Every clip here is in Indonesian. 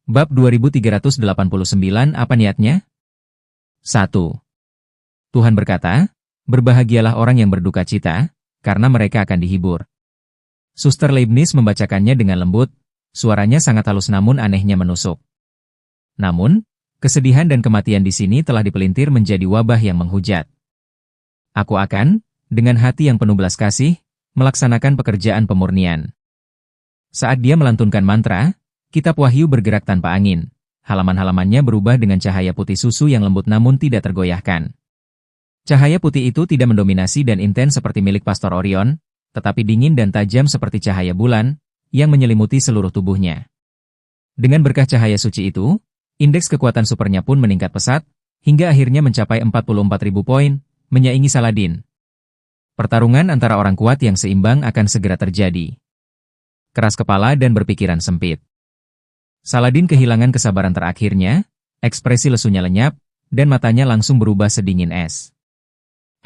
Bab 2389 Apa niatnya? 1. Tuhan berkata, berbahagialah orang yang berduka cita, karena mereka akan dihibur. Suster Leibniz membacakannya dengan lembut, suaranya sangat halus namun anehnya menusuk. Namun, kesedihan dan kematian di sini telah dipelintir menjadi wabah yang menghujat. Aku akan, dengan hati yang penuh belas kasih, melaksanakan pekerjaan pemurnian. Saat dia melantunkan mantra, Kitab Wahyu bergerak tanpa angin. Halaman-halamannya berubah dengan cahaya putih susu yang lembut namun tidak tergoyahkan. Cahaya putih itu tidak mendominasi dan intens seperti milik Pastor Orion, tetapi dingin dan tajam seperti cahaya bulan, yang menyelimuti seluruh tubuhnya. Dengan berkah cahaya suci itu, indeks kekuatan supernya pun meningkat pesat, hingga akhirnya mencapai 44.000 poin, menyaingi Saladin. Pertarungan antara orang kuat yang seimbang akan segera terjadi. Keras kepala dan berpikiran sempit. Saladin kehilangan kesabaran terakhirnya, ekspresi lesunya lenyap, dan matanya langsung berubah sedingin es.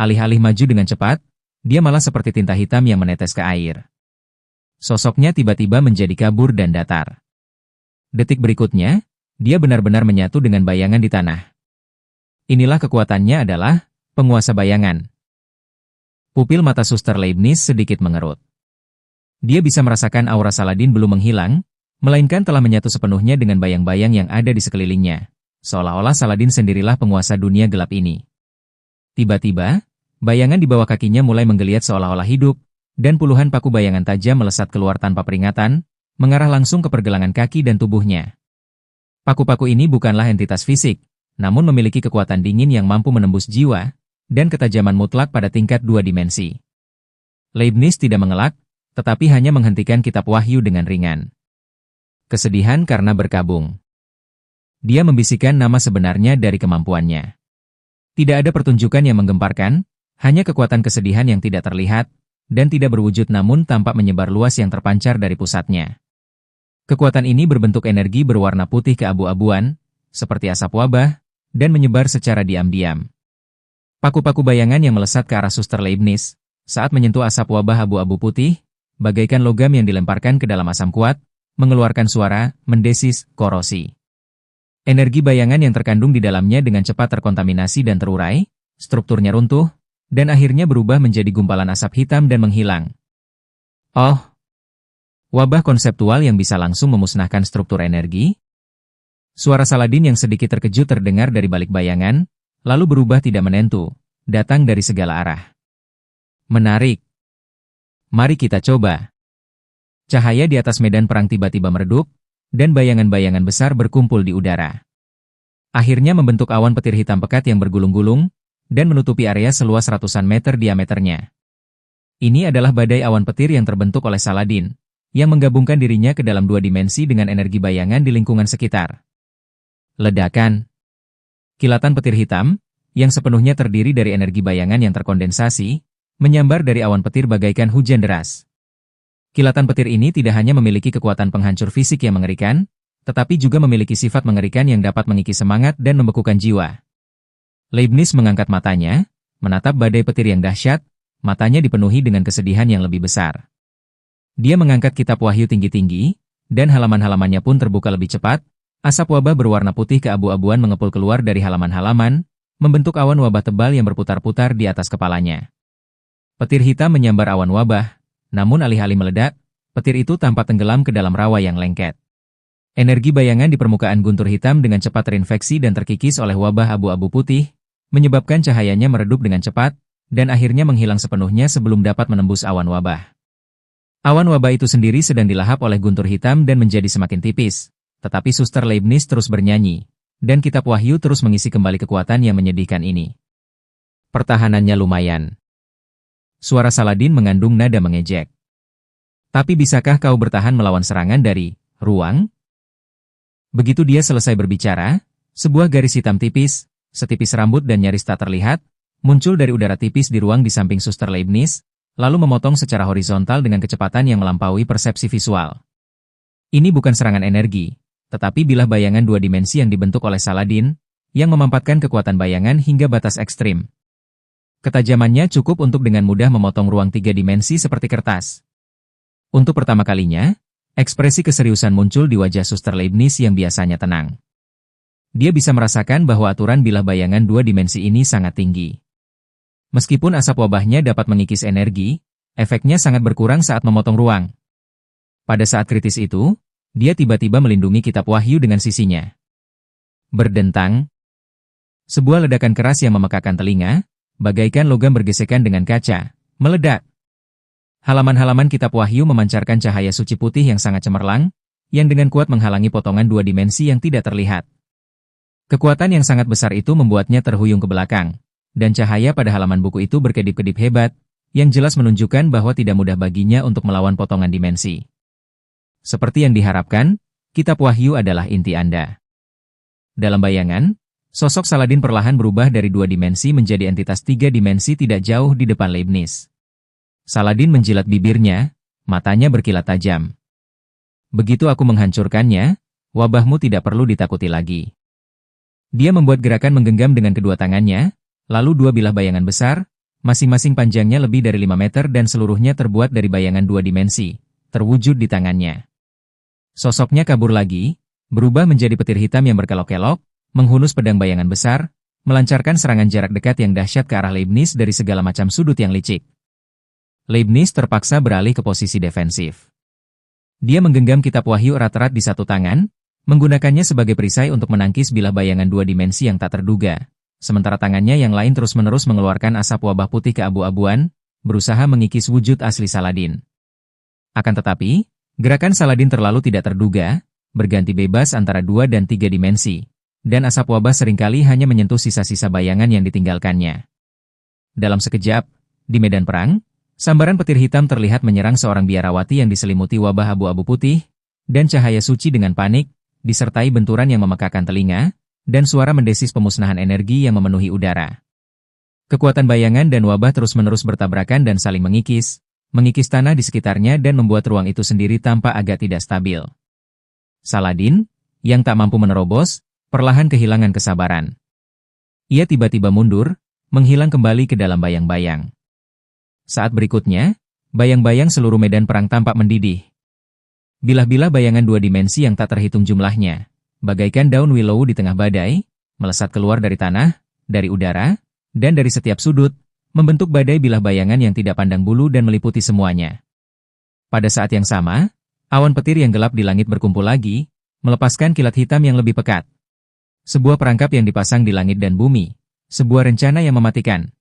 Alih-alih maju dengan cepat, dia malah seperti tinta hitam yang menetes ke air. Sosoknya tiba-tiba menjadi kabur dan datar. Detik berikutnya, dia benar-benar menyatu dengan bayangan di tanah. Inilah kekuatannya adalah penguasa bayangan. Pupil mata Suster Leibniz sedikit mengerut. Dia bisa merasakan aura Saladin belum menghilang, melainkan telah menyatu sepenuhnya dengan bayang-bayang yang ada di sekelilingnya. Seolah-olah Saladin sendirilah penguasa dunia gelap ini. Tiba-tiba, bayangan di bawah kakinya mulai menggeliat seolah-olah hidup, dan puluhan paku bayangan tajam melesat keluar tanpa peringatan, mengarah langsung ke pergelangan kaki dan tubuhnya. Paku-paku ini bukanlah entitas fisik, namun memiliki kekuatan dingin yang mampu menembus jiwa, dan ketajaman mutlak pada tingkat 2 dimensi. Leibniz tidak mengelak, tetapi hanya menghentikan Kitab Wahyu dengan ringan. Kesedihan karena berkabung. Dia membisikkan nama sebenarnya dari kemampuannya. Tidak ada pertunjukan yang menggemparkan, hanya kekuatan kesedihan yang tidak terlihat, dan tidak berwujud namun tampak menyebar luas yang terpancar dari pusatnya. Kekuatan ini berbentuk energi berwarna putih keabu-abuan, seperti asap wabah, dan menyebar secara diam-diam. Paku-paku bayangan yang melesat ke arah Suster Leibniz, saat menyentuh asap wabah abu-abu putih, bagaikan logam yang dilemparkan ke dalam asam kuat, mengeluarkan suara, mendesis, korosi. Energi bayangan yang terkandung di dalamnya dengan cepat terkontaminasi dan terurai, strukturnya runtuh, dan akhirnya berubah menjadi gumpalan asap hitam dan menghilang. Oh! Wabah konseptual yang bisa langsung memusnahkan struktur energi? Suara Saladin yang sedikit terkejut terdengar dari balik bayangan, lalu berubah tidak menentu, datang dari segala arah. Menarik. Mari kita coba. Cahaya di atas medan perang tiba-tiba meredup, dan bayangan-bayangan besar berkumpul di udara. Akhirnya membentuk awan petir hitam pekat yang bergulung-gulung, dan menutupi area seluas ratusan meter diameternya. Ini adalah badai awan petir yang terbentuk oleh Saladin, yang menggabungkan dirinya ke dalam 2 dimensi dengan energi bayangan di lingkungan sekitar. Ledakan. Kilatan petir hitam, yang sepenuhnya terdiri dari energi bayangan yang terkondensasi, menyambar dari awan petir bagaikan hujan deras. Kilatan petir ini tidak hanya memiliki kekuatan penghancur fisik yang mengerikan, tetapi juga memiliki sifat mengerikan yang dapat mengikis semangat dan membekukan jiwa. Leibniz mengangkat matanya, menatap badai petir yang dahsyat, matanya dipenuhi dengan kesedihan yang lebih besar. Dia mengangkat Kitab Wahyu tinggi-tinggi, dan halaman-halamannya pun terbuka lebih cepat, asap wabah berwarna putih keabu-abuan mengepul keluar dari halaman-halaman, membentuk awan wabah tebal yang berputar-putar di atas kepalanya. Petir hitam menyambar awan wabah, namun alih-alih meledak, petir itu tampak tenggelam ke dalam rawa yang lengket. Energi bayangan di permukaan guntur hitam dengan cepat terinfeksi dan terkikis oleh wabah abu-abu putih, menyebabkan cahayanya meredup dengan cepat, dan akhirnya menghilang sepenuhnya sebelum dapat menembus awan wabah. Awan wabah itu sendiri sedang dilahap oleh guntur hitam dan menjadi semakin tipis, tetapi Suster Leibniz terus bernyanyi, dan Kitab Wahyu terus mengisi kembali kekuatan yang menyedihkan ini. Pertahanannya lumayan. Suara Saladin mengandung nada mengejek. Tapi bisakah kau bertahan melawan serangan dari ruang? Begitu dia selesai berbicara, sebuah garis hitam tipis, setipis rambut dan nyaris tak terlihat, muncul dari udara tipis di ruang di samping Suster Leibniz, lalu memotong secara horizontal dengan kecepatan yang melampaui persepsi visual. Ini bukan serangan energi, tetapi bilah bayangan 2 dimensi yang dibentuk oleh Saladin, yang memampatkan kekuatan bayangan hingga batas ekstrim. Ketajamannya cukup untuk dengan mudah memotong ruang 3 dimensi seperti kertas. Untuk pertama kalinya, Ekspresi keseriusan muncul di wajah Suster Leibniz yang biasanya tenang. Dia bisa merasakan bahwa aturan bilah bayangan dua dimensi ini sangat tinggi. Meskipun asap wabahnya dapat mengikis energi, efeknya sangat berkurang saat memotong ruang. Pada saat kritis itu, dia tiba-tiba melindungi kitab Wahyu dengan sisinya. Berdentang. Sebuah ledakan keras yang memekakan telinga, bagaikan logam bergesekan dengan kaca, meledak. Halaman-halaman kitab Wahyu memancarkan cahaya suci putih yang sangat cemerlang, yang dengan kuat menghalangi potongan dua dimensi yang tidak terlihat. Kekuatan yang sangat besar itu membuatnya terhuyung ke belakang, dan cahaya pada halaman buku itu berkedip-kedip hebat, yang jelas menunjukkan bahwa tidak mudah baginya untuk melawan potongan dimensi. Seperti yang diharapkan, kitab Wahyu adalah inti Anda. Dalam bayangan, sosok Saladin perlahan berubah dari dua dimensi menjadi entitas tiga dimensi tidak jauh di depan Leibniz. Saladin menjilat bibirnya, matanya berkilat tajam. Begitu aku menghancurkannya, wabahmu tidak perlu ditakuti lagi. Dia membuat gerakan menggenggam dengan kedua tangannya, lalu dua bilah bayangan besar, masing-masing panjangnya lebih dari 5 meter dan seluruhnya terbuat dari bayangan dua dimensi, terwujud di tangannya. Sosoknya kabur lagi, berubah menjadi petir hitam yang berkelok-kelok, menghunus pedang bayangan besar, melancarkan serangan jarak dekat yang dahsyat ke arah Leibniz dari segala macam sudut yang licik. Leibniz terpaksa beralih ke posisi defensif. Dia menggenggam kitab Wahyu erat-erat di satu tangan, menggunakannya sebagai perisai untuk menangkis bilah bayangan dua dimensi yang tak terduga, sementara tangannya yang lain terus-menerus mengeluarkan asap wabah putih keabu-abuan, berusaha mengikis wujud asli Saladin. Akan tetapi, gerakan Saladin terlalu tidak terduga, berganti bebas antara 2 dan 3 dimensi, dan asap wabah seringkali hanya menyentuh sisa-sisa bayangan yang ditinggalkannya. Dalam sekejap, di medan perang, sambaran petir hitam terlihat menyerang seorang biarawati yang diselimuti wabah abu-abu putih, dan cahaya suci dengan panik, disertai benturan yang memekakan telinga, dan suara mendesis pemusnahan energi yang memenuhi udara. Kekuatan bayangan dan wabah terus-menerus bertabrakan dan saling mengikis tanah di sekitarnya dan membuat ruang itu sendiri tampak agak tidak stabil. Saladin, yang tak mampu menerobos, perlahan kehilangan kesabaran. Ia tiba-tiba mundur, menghilang kembali ke dalam bayang-bayang. Saat berikutnya, bayang-bayang seluruh medan perang tampak mendidih. Bilah-bilah bayangan dua dimensi yang tak terhitung jumlahnya, bagaikan daun willow di tengah badai, melesat keluar dari tanah, dari udara, dan dari setiap sudut, membentuk badai bilah bayangan yang tidak pandang bulu dan meliputi semuanya. Pada saat yang sama, awan petir yang gelap di langit berkumpul lagi, melepaskan kilat hitam yang lebih pekat. Sebuah perangkap yang dipasang di langit dan bumi, sebuah rencana yang mematikan.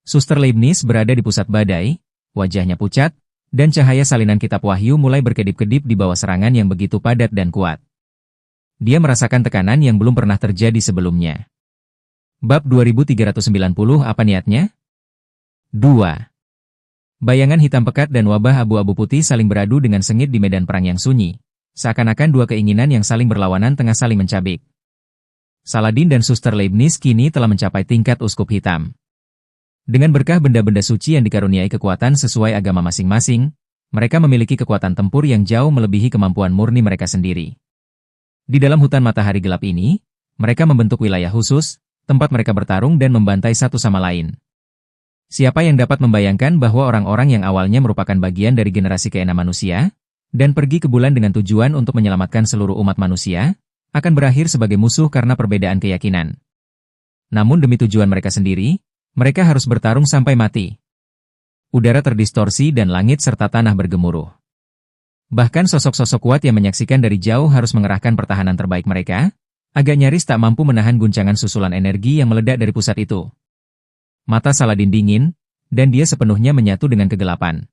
Suster Leibniz berada di pusat badai, wajahnya pucat, dan cahaya salinan kitab Wahyu mulai berkedip-kedip di bawah serangan yang begitu padat dan kuat. Dia merasakan tekanan yang belum pernah terjadi sebelumnya. Bab 2390 apa niatnya? 2. Bayangan hitam pekat dan wabah abu-abu putih saling beradu dengan sengit di medan perang yang sunyi, seakan-akan dua keinginan yang saling berlawanan tengah saling mencabik. Saladin dan Suster Leibniz kini telah mencapai tingkat uskup hitam. Dengan berkah benda-benda suci yang dikaruniai kekuatan sesuai agama masing-masing, mereka memiliki kekuatan tempur yang jauh melebihi kemampuan murni mereka sendiri. Di dalam hutan matahari gelap ini, mereka membentuk wilayah khusus, tempat mereka bertarung dan membantai satu sama lain. Siapa yang dapat membayangkan bahwa orang-orang yang awalnya merupakan bagian dari generasi keenam manusia, dan pergi ke bulan dengan tujuan untuk menyelamatkan seluruh umat manusia, akan berakhir sebagai musuh karena perbedaan keyakinan. Namun demi tujuan mereka sendiri, mereka harus bertarung sampai mati. Udara terdistorsi dan langit serta tanah bergemuruh. Bahkan sosok-sosok kuat yang menyaksikan dari jauh harus mengerahkan pertahanan terbaik mereka, agak nyaris tak mampu menahan guncangan susulan energi yang meledak dari pusat itu. Mata Saladin dingin, dan dia sepenuhnya menyatu dengan kegelapan.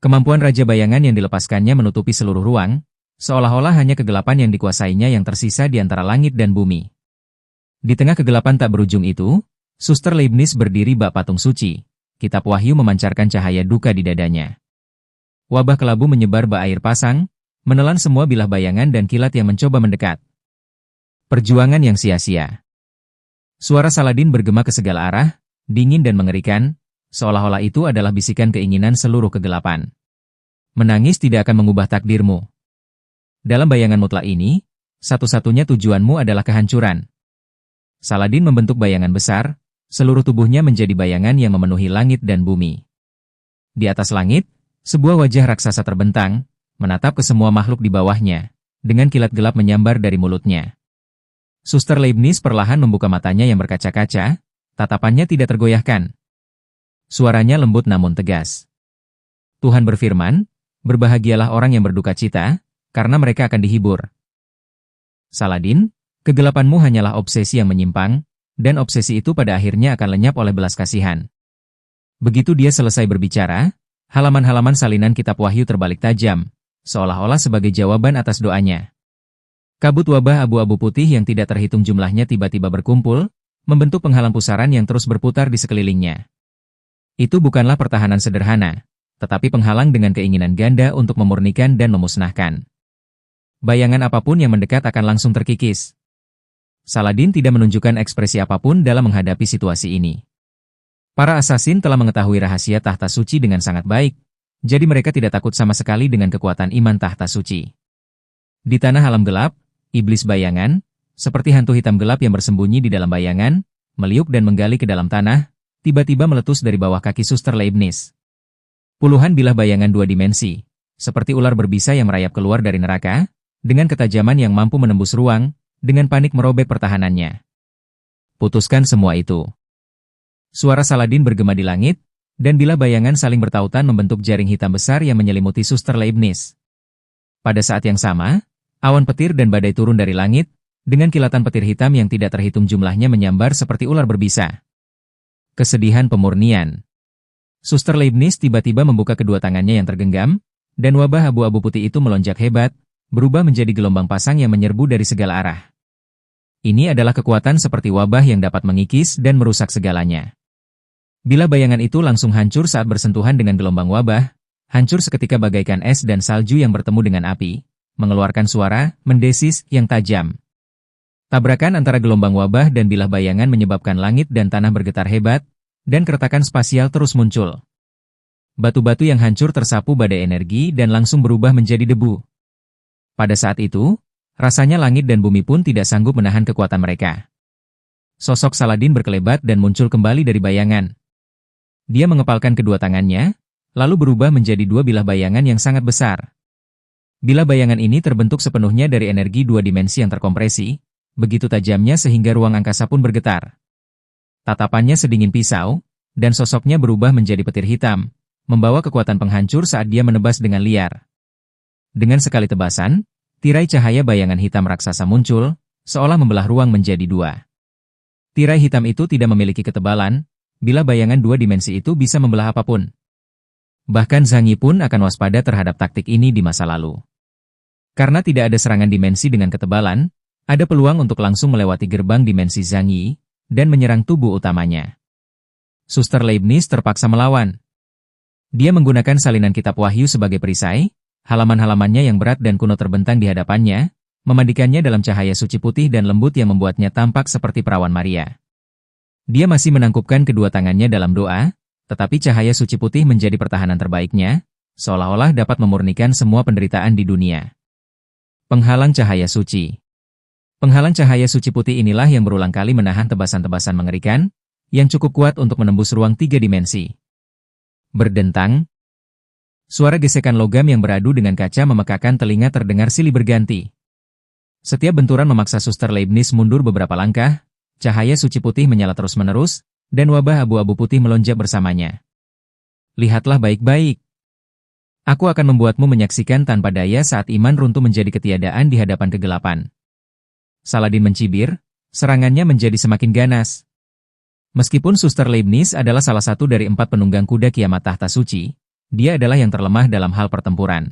Kemampuan Raja Bayangan yang dilepaskannya menutupi seluruh ruang, seolah-olah hanya kegelapan yang dikuasainya yang tersisa di antara langit dan bumi. Di tengah kegelapan tak berujung itu, Suster Leibniz berdiri bak patung suci, kitab Wahyu memancarkan cahaya duka di dadanya. Wabah kelabu menyebar bak air pasang, menelan semua bilah bayangan dan kilat yang mencoba mendekat. Perjuangan yang sia-sia. Suara Saladin bergema ke segala arah, dingin dan mengerikan, seolah-olah itu adalah bisikan keinginan seluruh kegelapan. Menangis tidak akan mengubah takdirmu. Dalam bayangan mutlak ini, satu-satunya tujuanmu adalah kehancuran. Saladin membentuk bayangan besar, seluruh tubuhnya menjadi bayangan yang memenuhi langit dan bumi. Di atas langit, sebuah wajah raksasa terbentang, menatap ke semua makhluk di bawahnya, dengan kilat gelap menyambar dari mulutnya. Suster Leibniz perlahan membuka matanya yang berkaca-kaca, tatapannya tidak tergoyahkan. Suaranya lembut namun tegas. Tuhan berfirman, berbahagialah orang yang berduka cita, karena mereka akan dihibur. Saladin, kegelapanmu hanyalah obsesi yang menyimpang, dan obsesi itu pada akhirnya akan lenyap oleh belas kasihan. Begitu dia selesai berbicara, halaman-halaman salinan kitab wahyu terbalik tajam, seolah-olah sebagai jawaban atas doanya. Kabut wabah abu-abu putih yang tidak terhitung jumlahnya tiba-tiba berkumpul, membentuk penghalang pusaran yang terus berputar di sekelilingnya. Itu bukanlah pertahanan sederhana, tetapi penghalang dengan keinginan ganda untuk memurnikan dan memusnahkan. Bayangan apapun yang mendekat akan langsung terkikis. Saladin tidak menunjukkan ekspresi apapun dalam menghadapi situasi ini. Para asasin telah mengetahui rahasia tahta suci dengan sangat baik, jadi mereka tidak takut sama sekali dengan kekuatan iman tahta suci. Di tanah alam gelap, iblis bayangan, seperti hantu hitam gelap yang bersembunyi di dalam bayangan, meliuk dan menggali ke dalam tanah, tiba-tiba meletus dari bawah kaki Suster Leibniz. Puluhan bilah bayangan dua dimensi, seperti ular berbisa yang merayap keluar dari neraka, dengan ketajaman yang mampu menembus ruang, dengan panik merobek pertahanannya. Putuskan semua itu. Suara Saladin bergema di langit, dan bilah bayangan saling bertautan membentuk jaring hitam besar yang menyelimuti Suster Leibniz. Pada saat yang sama, awan petir dan badai turun dari langit, dengan kilatan petir hitam yang tidak terhitung jumlahnya menyambar seperti ular berbisa. Kesedihan pemurnian. Suster Leibniz tiba-tiba membuka kedua tangannya yang tergenggam, dan wabah abu-abu putih itu melonjak hebat, berubah menjadi gelombang pasang yang menyerbu dari segala arah. Ini adalah kekuatan seperti wabah yang dapat mengikis dan merusak segalanya. Bila bayangan itu langsung hancur saat bersentuhan dengan gelombang wabah, hancur seketika bagaikan es dan salju yang bertemu dengan api, mengeluarkan suara, mendesis, yang tajam. Tabrakan antara gelombang wabah dan bilah bayangan menyebabkan langit dan tanah bergetar hebat, dan keretakan spasial terus muncul. Batu-batu yang hancur tersapu badai energi dan langsung berubah menjadi debu. Pada saat itu, rasanya langit dan bumi pun tidak sanggup menahan kekuatan mereka. Sosok Saladin berkelebat dan muncul kembali dari bayangan. Dia mengepalkan kedua tangannya, lalu berubah menjadi dua bilah bayangan yang sangat besar. Bilah bayangan ini terbentuk sepenuhnya dari energi dua dimensi yang terkompresi, begitu tajamnya sehingga ruang angkasa pun bergetar. Tatapannya sedingin pisau, dan sosoknya berubah menjadi petir hitam, membawa kekuatan penghancur saat dia menebas dengan liar. Dengan sekali tebasan, tirai cahaya bayangan hitam raksasa muncul, seolah membelah ruang menjadi dua. Tirai hitam itu tidak memiliki ketebalan, bila bayangan dua dimensi itu bisa membelah apapun. Bahkan Zhang Yi pun akan waspada terhadap taktik ini di masa lalu. Karena tidak ada serangan dimensi dengan ketebalan, ada peluang untuk langsung melewati gerbang dimensi Zhang Yi, dan menyerang tubuh utamanya. Suster Leibniz terpaksa melawan. Dia menggunakan salinan kitab wahyu sebagai perisai, halaman-halamannya yang berat dan kuno terbentang di hadapannya, memandikannya dalam cahaya suci putih dan lembut yang membuatnya tampak seperti perawan Maria. Dia masih menangkupkan kedua tangannya dalam doa, tetapi cahaya suci putih menjadi pertahanan terbaiknya, seolah-olah dapat memurnikan semua penderitaan di dunia. Penghalang cahaya suci. Penghalang cahaya suci putih inilah yang berulang kali menahan tebasan-tebasan mengerikan, yang cukup kuat untuk menembus ruang tiga dimensi. Berdentang. Suara gesekan logam yang beradu dengan kaca memekakan telinga terdengar silih berganti. Setiap benturan memaksa Suster Leibniz mundur beberapa langkah, cahaya suci putih menyala terus-menerus, dan wabah abu-abu putih melonjak bersamanya. Lihatlah baik-baik. Aku akan membuatmu menyaksikan tanpa daya saat iman runtuh menjadi ketiadaan di hadapan kegelapan. Saladin mencibir, serangannya menjadi semakin ganas. Meskipun Suster Leibniz adalah salah satu dari 4 penunggang kuda kiamat tahta suci, dia adalah yang terlemah dalam hal pertempuran.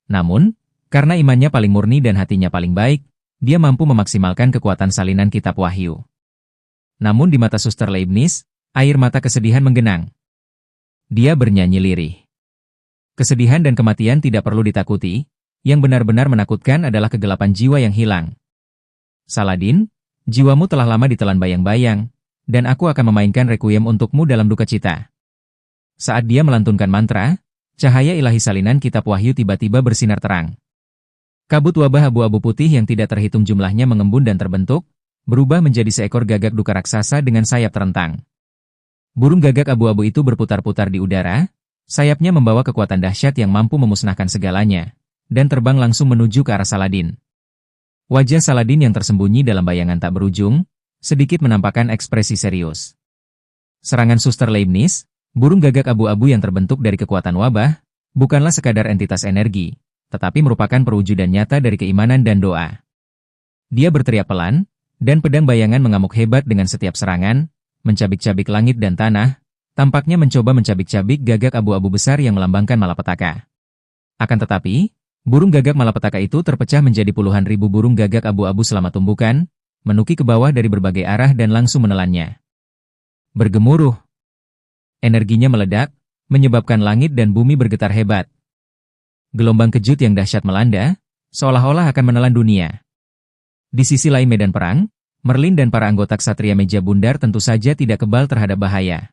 Namun, karena imannya paling murni dan hatinya paling baik, dia mampu memaksimalkan kekuatan salinan kitab wahyu. Namun di mata Suster Leibniz, air mata kesedihan menggenang. Dia bernyanyi lirih. Kesedihan dan kematian tidak perlu ditakuti, yang benar-benar menakutkan adalah kegelapan jiwa yang hilang. Saladin, jiwamu telah lama ditelan bayang-bayang, dan aku akan memainkan requiem untukmu dalam duka cita. Saat dia melantunkan mantra, cahaya ilahi salinan kitab wahyu tiba-tiba bersinar terang. Kabut wabah abu-abu putih yang tidak terhitung jumlahnya mengembun dan terbentuk, berubah menjadi seekor gagak duka raksasa dengan sayap terentang. Burung gagak abu-abu itu berputar-putar di udara, Sayapnya membawa kekuatan dahsyat yang mampu memusnahkan segalanya, dan terbang langsung menuju ke arah Saladin. Wajah Saladin yang tersembunyi dalam bayangan tak berujung, sedikit menampakkan ekspresi serius. Serangan Suster Leibniz, burung gagak abu-abu yang terbentuk dari kekuatan wabah, bukanlah sekadar entitas energi, tetapi merupakan perwujudan nyata dari keimanan dan doa. Dia berteriak pelan, dan pedang bayangan mengamuk hebat dengan setiap serangan, mencabik-cabik langit dan tanah, tampaknya mencoba mencabik-cabik gagak abu-abu besar yang melambangkan malapetaka. Akan tetapi, burung gagak malapetaka itu terpecah menjadi puluhan ribu burung gagak abu-abu selama tumbukan, menuki ke bawah dari berbagai arah dan langsung menelannya. Bergemuruh. Energinya meledak, menyebabkan langit dan bumi bergetar hebat. Gelombang kejut yang dahsyat melanda, seolah-olah akan menelan dunia. Di sisi lain medan perang, Merlin dan para anggota Ksatria Meja Bundar tentu saja tidak kebal terhadap bahaya.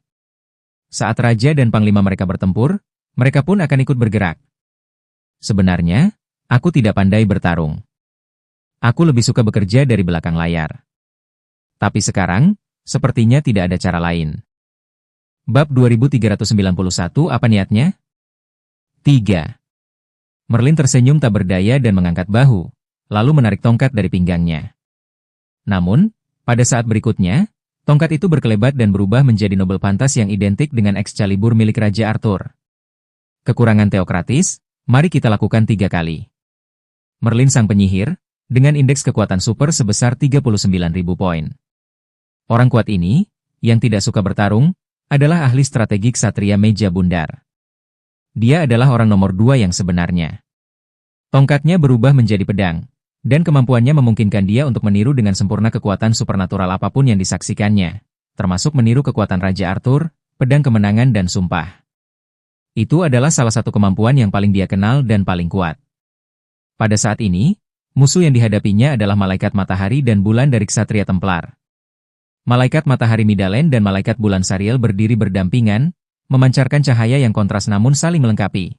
Saat raja dan panglima mereka bertempur, mereka pun akan ikut bergerak. Sebenarnya, aku tidak pandai bertarung. Aku lebih suka bekerja dari belakang layar. Tapi sekarang, sepertinya tidak ada cara lain. Bab 2391 apa niatnya? 3. Merlin tersenyum tak berdaya dan mengangkat bahu, lalu menarik tongkat dari pinggangnya. Namun, pada saat berikutnya, tongkat itu berkelebat dan berubah menjadi nobel pantas yang identik dengan Excalibur milik Raja Arthur. Kekurangan teokratis, mari kita lakukan 3 kali. Merlin sang penyihir, dengan indeks kekuatan super sebesar 39.000 poin. Orang kuat ini, yang tidak suka bertarung, adalah ahli strategi Ksatria Meja Bundar. Dia adalah orang nomor 2 yang sebenarnya. Tongkatnya berubah menjadi pedang, dan kemampuannya memungkinkan dia untuk meniru dengan sempurna kekuatan supernatural apapun yang disaksikannya, termasuk meniru kekuatan Raja Arthur, pedang kemenangan dan sumpah. Itu adalah salah satu kemampuan yang paling dia kenal dan paling kuat. Pada saat ini, musuh yang dihadapinya adalah malaikat matahari dan bulan dari Ksatria Templar. Malaikat matahari Midalen dan malaikat bulan Sariel berdiri berdampingan, memancarkan cahaya yang kontras namun saling melengkapi.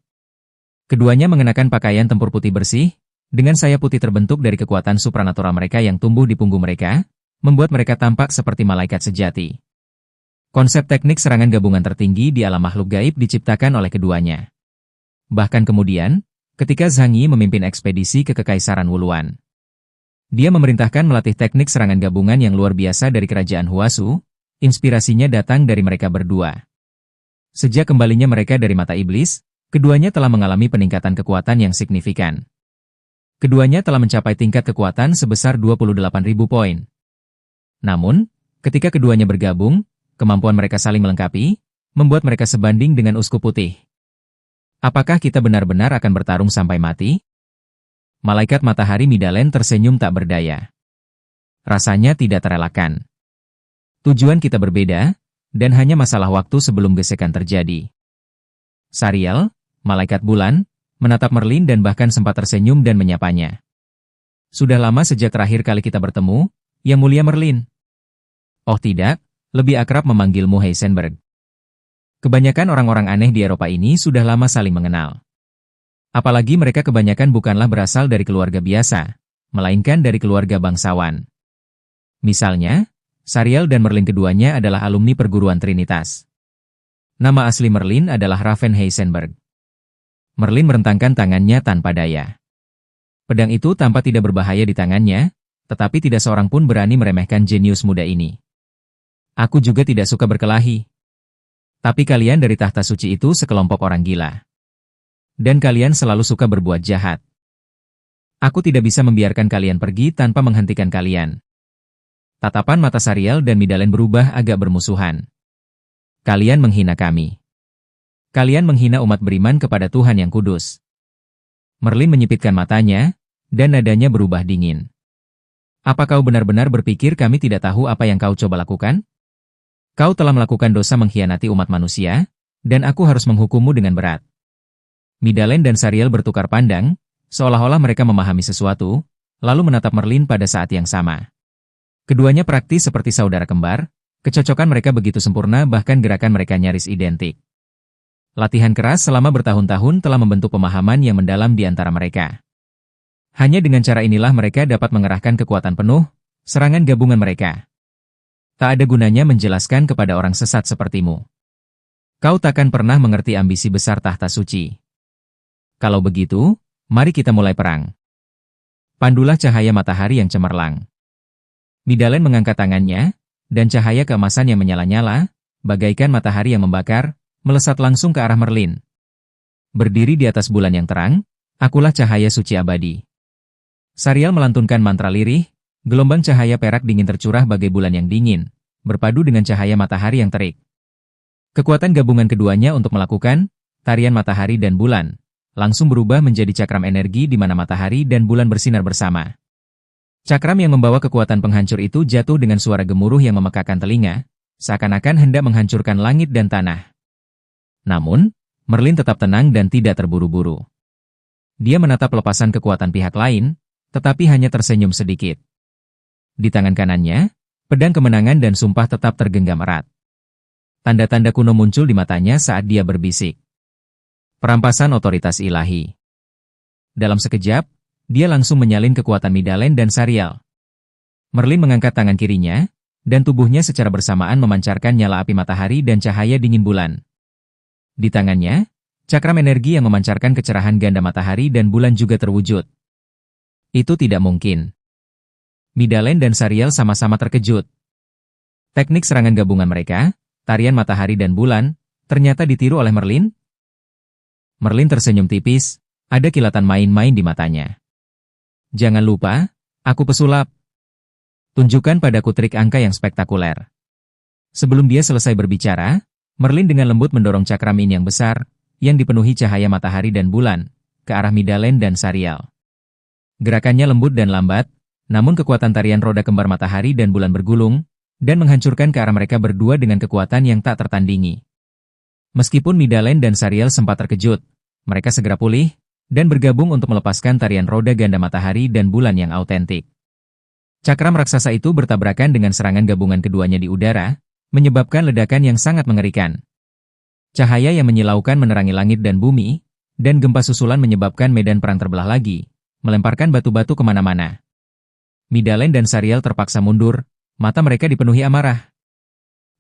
Keduanya mengenakan pakaian tempur putih bersih, dengan sayap putih terbentuk dari kekuatan supranatural mereka yang tumbuh di punggung mereka, membuat mereka tampak seperti malaikat sejati. Konsep teknik serangan gabungan tertinggi di alam makhluk gaib diciptakan oleh keduanya. Bahkan kemudian, ketika Zhang Yi memimpin ekspedisi ke Kekaisaran Wuluan, dia memerintahkan melatih teknik serangan gabungan yang luar biasa dari kerajaan Huasu, inspirasinya datang dari mereka berdua. Sejak kembalinya mereka dari mata iblis, keduanya telah mengalami peningkatan kekuatan yang signifikan. Keduanya telah mencapai tingkat kekuatan sebesar 28.000 poin. Namun, ketika keduanya bergabung, kemampuan mereka saling melengkapi, membuat mereka sebanding dengan uskup putih. Apakah kita benar-benar akan bertarung sampai mati? Malaikat matahari Midalen tersenyum tak berdaya. Rasanya tidak terelakkan. Tujuan kita berbeda, dan hanya masalah waktu sebelum gesekan terjadi. Sariel, malaikat bulan, menatap Merlin dan bahkan sempat tersenyum dan menyapanya. Sudah lama sejak terakhir kali kita bertemu, Yang Mulia Merlin. Oh tidak, lebih akrab memanggilmu Heisenberg. Kebanyakan orang-orang aneh di Eropa ini sudah lama saling mengenal. Apalagi mereka kebanyakan bukanlah berasal dari keluarga biasa, melainkan dari keluarga bangsawan. Misalnya, Sariel dan Merlin keduanya adalah alumni perguruan Trinitas. Nama asli Merlin adalah Raven Heisenberg. Merlin merentangkan tangannya tanpa daya. Pedang itu tampak tidak berbahaya di tangannya, tetapi tidak seorang pun berani meremehkan jenius muda ini. Aku juga tidak suka berkelahi. Tapi kalian dari tahta suci itu sekelompok orang gila. Dan kalian selalu suka berbuat jahat. Aku tidak bisa membiarkan kalian pergi tanpa menghentikan kalian. Tatapan mata Sariel dan Midalen berubah agak bermusuhan. Kalian menghina kami. Kalian menghina umat beriman kepada Tuhan yang kudus. Merlin menyipitkan matanya, dan nadanya berubah dingin. Apa kau benar-benar berpikir kami tidak tahu apa yang kau coba lakukan? Kau telah melakukan dosa mengkhianati umat manusia, dan aku harus menghukummu dengan berat. Midalen dan Sariel bertukar pandang, seolah-olah mereka memahami sesuatu, lalu menatap Merlin pada saat yang sama. Keduanya praktis seperti saudara kembar, kecocokan mereka begitu sempurna bahkan gerakan mereka nyaris identik. Latihan keras selama bertahun-tahun telah membentuk pemahaman yang mendalam di antara mereka. Hanya dengan cara inilah mereka dapat mengerahkan kekuatan penuh, serangan gabungan mereka. Tak ada gunanya menjelaskan kepada orang sesat sepertimu. Kau takkan pernah mengerti ambisi besar tahta suci. Kalau begitu, mari kita mulai perang. Pandulah cahaya matahari yang cemerlang. Midalen mengangkat tangannya, dan cahaya keemasan yang menyala-nyala, bagaikan matahari yang membakar, melesat langsung ke arah Merlin. Berdiri di atas bulan yang terang, akulah cahaya suci abadi. Sariel melantunkan mantra lirih, gelombang cahaya perak dingin tercurah bagai bulan yang dingin, berpadu dengan cahaya matahari yang terik. Kekuatan gabungan keduanya untuk melakukan tarian matahari dan bulan, langsung berubah menjadi cakram energi di mana matahari dan bulan bersinar bersama. Cakram yang membawa kekuatan penghancur itu jatuh dengan suara gemuruh yang memekakan telinga, seakan-akan hendak menghancurkan langit dan tanah. Namun, Merlin tetap tenang dan tidak terburu-buru. Dia menatap lepasan kekuatan pihak lain, tetapi hanya tersenyum sedikit. Di tangan kanannya, pedang kemenangan dan sumpah tetap tergenggam erat. Tanda-tanda kuno muncul di matanya saat dia berbisik. Perampasan otoritas ilahi. Dalam sekejap, dia langsung menyalin kekuatan Midalen dan Sariel. Merlin mengangkat tangan kirinya, dan tubuhnya secara bersamaan memancarkan nyala api matahari dan cahaya dingin bulan. Di tangannya, cakram energi yang memancarkan kecerahan ganda matahari dan bulan juga terwujud. Itu tidak mungkin. Midalen dan Sariel sama-sama terkejut. Teknik serangan gabungan mereka, tarian matahari dan bulan, ternyata ditiru oleh Merlin? Merlin tersenyum tipis, ada kilatan main-main di matanya. Jangan lupa, aku pesulap. Tunjukkan padaku trik angka yang spektakuler. Sebelum dia selesai berbicara, Merlin dengan lembut mendorong cakram in yang besar, yang dipenuhi cahaya matahari dan bulan, ke arah Midalen dan Sariel. Gerakannya lembut dan lambat, namun kekuatan tarian roda kembar matahari dan bulan bergulung, dan menghancurkan ke arah mereka berdua dengan kekuatan yang tak tertandingi. Meskipun Midalen dan Sariel sempat terkejut, mereka segera pulih, dan bergabung untuk melepaskan tarian roda ganda matahari dan bulan yang autentik. Cakram raksasa itu bertabrakan dengan serangan gabungan keduanya di udara, menyebabkan ledakan yang sangat mengerikan. Cahaya yang menyilaukan menerangi langit dan bumi, dan gempa susulan menyebabkan medan perang terbelah lagi, melemparkan batu-batu kemana-mana. Midalen dan Sariel terpaksa mundur, mata mereka dipenuhi amarah.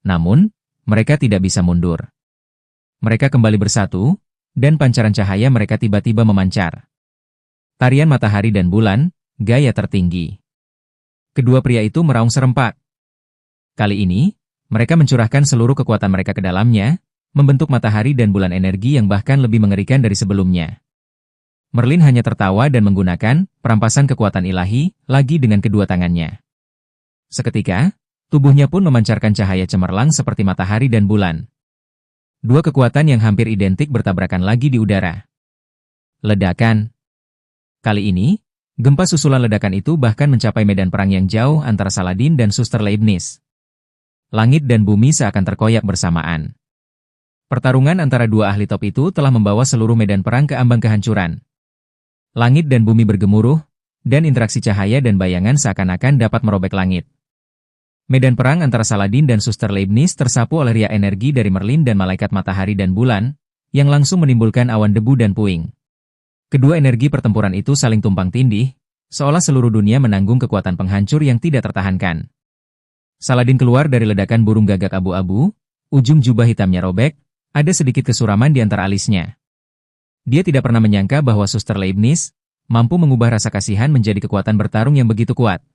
Namun, mereka tidak bisa mundur. Mereka kembali bersatu, dan pancaran cahaya mereka tiba-tiba memancar. Tarian matahari dan bulan, gaya tertinggi. Kedua pria itu meraung serempak. Kali ini, mereka mencurahkan seluruh kekuatan mereka ke dalamnya, membentuk matahari dan bulan energi yang bahkan lebih mengerikan dari sebelumnya. Merlin hanya tertawa dan menggunakan perampasan kekuatan ilahi lagi dengan kedua tangannya. Seketika, tubuhnya pun memancarkan cahaya cemerlang seperti matahari dan bulan. Dua kekuatan yang hampir identik bertabrakan lagi di udara. Ledakan. Kali ini, gempa susulan ledakan itu bahkan mencapai medan perang yang jauh antara Saladin dan Suster Leibniz. Langit dan bumi seakan terkoyak bersamaan. Pertarungan antara dua ahli top itu telah membawa seluruh medan perang ke ambang kehancuran. Langit dan bumi bergemuruh, dan interaksi cahaya dan bayangan seakan-akan dapat merobek langit. Medan perang antara Saladin dan Suster Leibniz tersapu oleh riak energi dari Merlin dan malaikat matahari dan bulan, yang langsung menimbulkan awan debu dan puing. Kedua energi pertempuran itu saling tumpang tindih, seolah seluruh dunia menanggung kekuatan penghancur yang tidak tertahankan. Saladin keluar dari ledakan burung gagak abu-abu, ujung jubah hitamnya robek, ada sedikit kesuraman di antara alisnya. Dia tidak pernah menyangka bahwa Suster Leibniz mampu mengubah rasa kasihan menjadi kekuatan bertarung yang begitu kuat.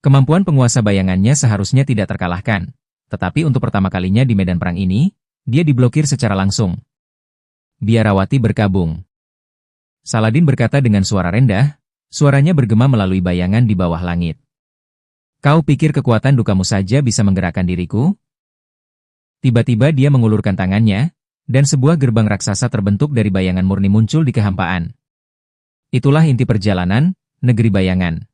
Kemampuan penguasa bayangannya seharusnya tidak terkalahkan, tetapi untuk pertama kalinya di medan perang ini, dia diblokir secara langsung. Biarawati berkabung. Saladin berkata dengan suara rendah, suaranya bergema melalui bayangan di bawah langit. Kau pikir kekuatan dukamu saja bisa menggerakkan diriku? Tiba-tiba dia mengulurkan tangannya, dan sebuah gerbang raksasa terbentuk dari bayangan murni muncul di kehampaan. Itulah inti perjalanan, negeri bayangan.